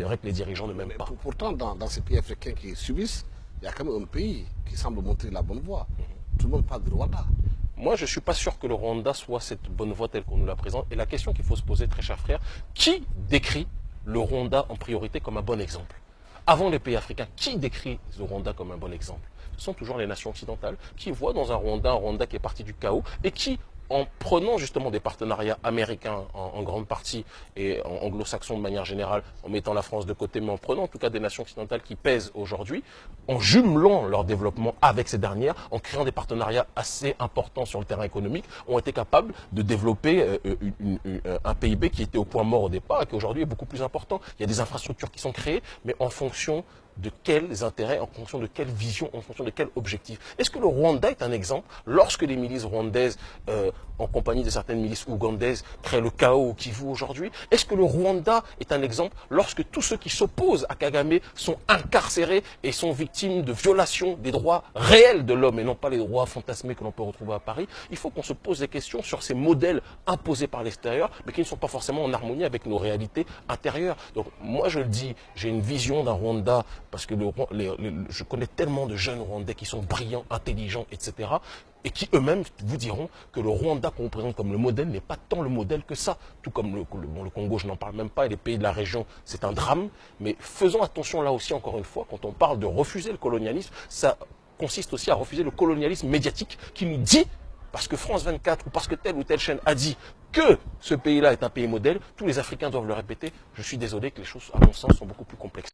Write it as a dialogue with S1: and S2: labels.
S1: c'est vrai que les dirigeants ne m'aiment pas.
S2: Pourtant, dans ces pays africains qui subissent, il y a quand même un pays qui semble montrer la bonne voie. Tout le monde parle du Rwanda.
S1: Moi, je ne suis pas sûr que le Rwanda soit cette bonne voie telle qu'on nous la présente. Et la question qu'il faut se poser, très cher frère, qui décrit le Rwanda en priorité comme un bon exemple? Avant les pays africains, qui décrit le Rwanda comme un bon exemple? Ce sont toujours les nations occidentales qui voient dans un Rwanda qui est parti du chaos et qui, en prenant justement des partenariats américains en grande partie et anglo-saxons de manière générale, en mettant la France de côté, mais en prenant en tout cas des nations occidentales qui pèsent aujourd'hui, en jumelant leur développement avec ces dernières, en créant des partenariats assez importants sur le terrain économique, ont été capables de développer un PIB qui était au point mort au départ et qui aujourd'hui est beaucoup plus important. Il y a des infrastructures qui sont créées, mais en fonction de quels intérêts, en fonction de quelle vision, en fonction de quel objectif. Est-ce que le Rwanda est un exemple lorsque les milices rwandaises, en compagnie de certaines milices ougandaises, créent le chaos au Kivu aujourd'hui? Est-ce que le Rwanda est un exemple lorsque tous ceux qui s'opposent à Kagame sont incarcérés et sont victimes de violations des droits réels de l'homme et non pas les droits fantasmés que l'on peut retrouver à Paris? Il faut qu'on se pose des questions sur ces modèles imposés par l'extérieur, mais qui ne sont pas forcément en harmonie avec nos réalités intérieures. Donc moi je le dis, j'ai une vision d'un Rwanda parce que je connais tellement de jeunes Rwandais qui sont brillants, intelligents, etc. et qui eux-mêmes vous diront que le Rwanda qu'on présente comme le modèle n'est pas tant le modèle que ça. Tout comme le Congo, je n'en parle même pas, et les pays de la région, c'est un drame. Mais faisons attention là aussi, encore une fois, quand on parle de refuser le colonialisme, ça consiste aussi à refuser le colonialisme médiatique qui nous dit, parce que France 24 ou parce que telle ou telle chaîne a dit que ce pays-là est un pays modèle, tous les Africains doivent le répéter. Je suis désolé que les choses, à mon sens, sont beaucoup plus complexes.